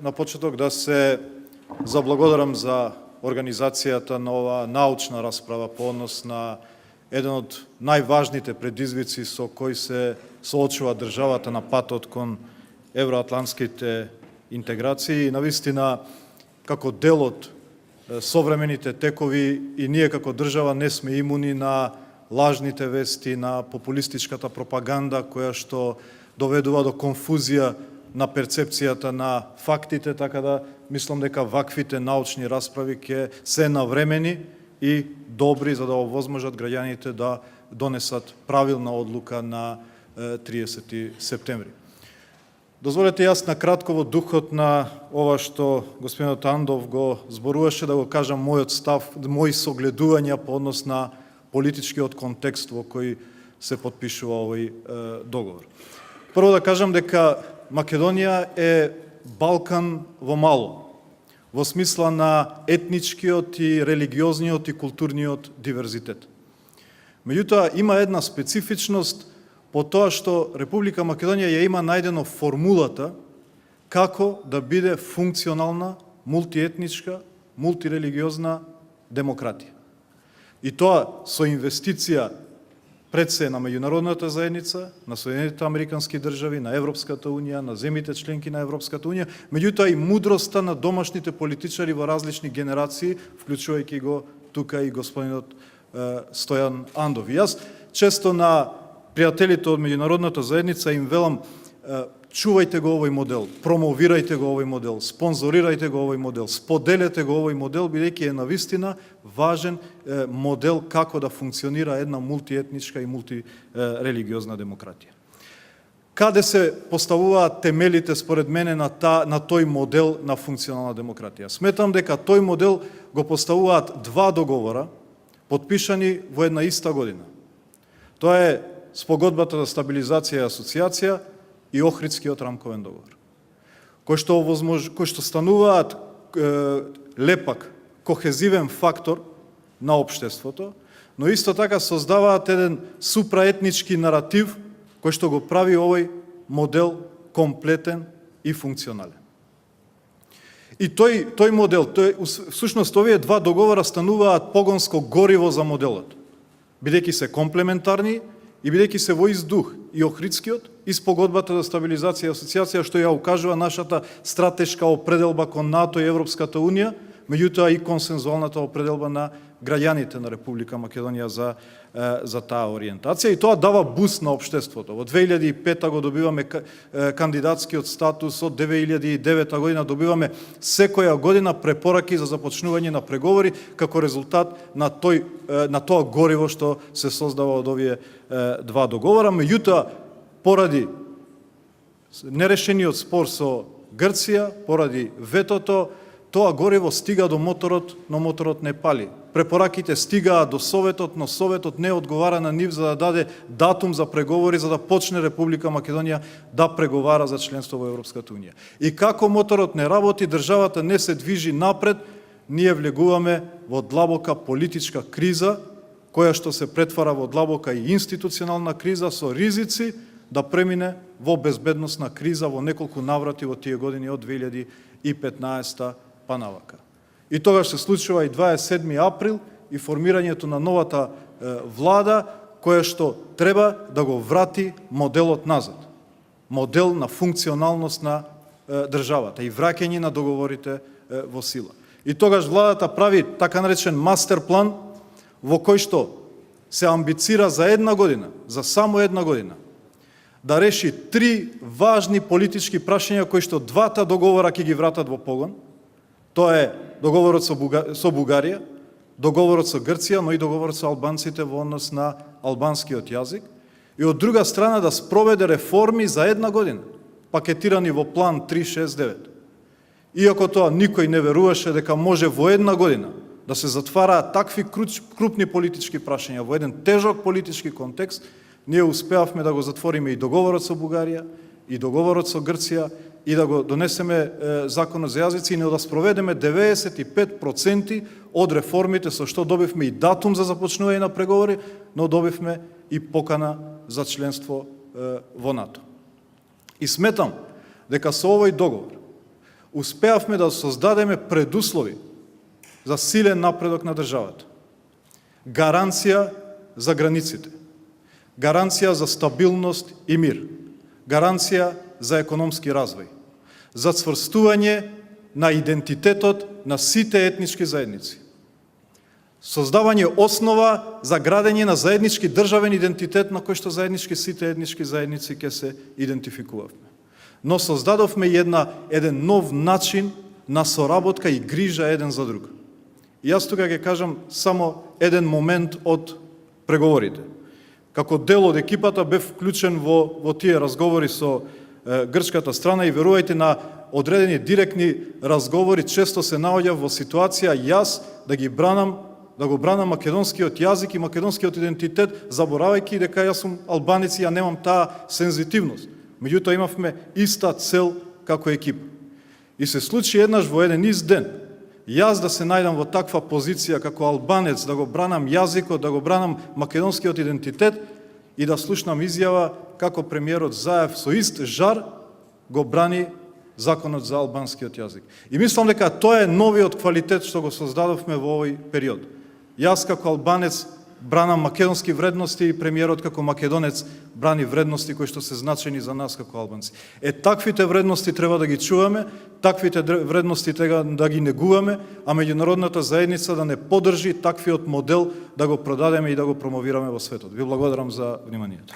на почеток да се заблагодарам за организацијата на оваа научна расправа по однос на еден од најважните предизвици со кои се соочува државата на патот кон евроатлантските интеграции. И навистина, како дел од современите текови, и ние како држава не сме имуни на лажните вести, на популистичката пропаганда која што доведува до конфузија на перцепцијата на фактите, така да мислам дека ваквите научни расправи ќе се навремени и добри за да овозможат граѓаните да донесат правилна одлука на 30 септември. Дозволете јас на кратко во духот на ова што господинот Андов го зборуваше да го кажам мојот став, мои согледувања по однос на политичкиот контекст во кој се потпишува овој договор. Прво да кажам дека Македонија е Балкан во мало, во смисла на етничкиот и религиозниот и културниот диверзитет. Меѓутоа, има една специфичност по тоа што Република Македонија ја има најдено формулата како да биде функционална, мултиетничка, мултирелигиозна демократија. И тоа со инвестиција пред се на меѓународната заедница, на Соединетите Американски држави, на Европската унија, на земите членки на Европската унија, меѓутоа и мудроста на домашните политичари во различни генерации, вклучувајќи го тука и господинот Стојан Андов. И јас често на пријателите од меѓународната заедница им велам: чувајте го овој модел, промовирајте го овој модел, спонзорирајте го овој модел, споделете го овој модел, бидејќи е навистина важен модел како да функционира една мултиетничка и мултирелигиозна демократија. Каде се поставуваат темелите според мене на тој модел на функционална демократија? Сметам дека тој модел го поставуваат два договора, потпишани во една иста година. Тоа е Спогодбата за стабилизација и асоциација и Охридскиот рамковен договор, кои што стануваат лепак, кохезивен фактор на општеството, но исто така создаваат еден супраетнички наратив кој што го прави овој модел комплетен и функционален. И тој модел, всушност овие два договора стануваат погонско гориво за моделот, бидејќи се комплементарни и бидејќи се во ист дух и Охридскиот и Спогодбата за стабилизација и асоциација, што ја укажува нашата стратешка определба кон НАТО и Европската унија, меѓутоа и консензуалната определба на граѓаните на Република Македонија за таа ориентација, и тоа дава буст на општеството. Во 2005 го добиваме кандидатскиот статус, од 2009 година добиваме секоја година препораки за започнување на преговори како резултат на тоа гориво што се создава од овие два договора. Меѓутоа, поради нерешениот спор со Грција, поради ветото, тоа гориво стига до моторот, но моторот не пали. Препораките стигаат до Советот, но Советот не одговара на нив за да даде датум за преговори, за да почне Република Македонија да преговара за членство во Европската унија. И како моторот не работи, државата не се движи напред, ние влегуваме во длабока политичка криза, која што се претвара во длабока и институционална криза со ризици да премине во безбедносна криза во неколку наврати во тие години од 2015 па навака. И тогаш се случува и 27 април и формирањето на новата влада, која што треба да го врати моделот назад. Модел на функционалност на државата и враќање на договорите во сила. И тогаш владата прави така наречен мастер план, во кој што се амбицира за една година, за само една година, да реши три важни политички прашања кои што двата договора ќе ги вратат во погон. Тоа е договорот со Бугарија, договорот со Грција, но и договорот со албанците во однос на албанскиот јазик. И од друга страна да спроведе реформи за една година, пакетирани во план 369. Иако тоа никој не веруваше дека може во една година да се затвараат такви крупни политички прашања во еден тежок политички контекст, ние успеавме да го затвориме и договорот со Бугарија, и договорот со Грција, и да го донесеме законот за јазици, и да спроведеме 95% од реформите, со што добивме и датум за започнување на преговори, но добивме и покана за членство во НАТО. И сметам дека со овој договор успеавме да создадеме предуслови за силен напредок на државата. Гаранција за границите, гаранција за стабилност и мир, гаранција за економски развој, за цврстување на идентитетот на сите етнички заедници, создавање основа за градење на заеднички државен идентитет на кој што заеднички сите етнички заедници ќе се идентификувавме. Но создадовме еден нов начин на соработка и грижа еден за друг. И јас тука ќе кажам само еден момент од преговорите. Како дел од екипата бев вклучен во тие разговори со грчката страна и верувајте, на одредени директни разговори често се наоѓав во ситуација јас да го бранам македонскиот јазик и македонскиот идентитет, заборавајќи дека јас сум албанец и ја немам таа сензитивност. Меѓутоа имавме иста цел како екипа. И се случи еднаш во еден ист ден, јас да се најдам во таква позиција како албанец, да го бранам јазикот, да го бранам македонскиот идентитет и да слушнам изјава како премиерот Заев со ист жар го брани законот за албанскиот јазик. И мислам дека тоа е новиот квалитет што го создадовме во овој период. Јас како албанец бранам македонски вредности и премиерот како македонец брани вредности кои што се значени за нас како албанци. Таквите вредности треба да ги чуваме, таквите вредности треба да ги негуваме, а меѓународната заедница да не поддржи таквиот модел да го продадеме и да го промовираме во светот. Ви благодарам за вниманието.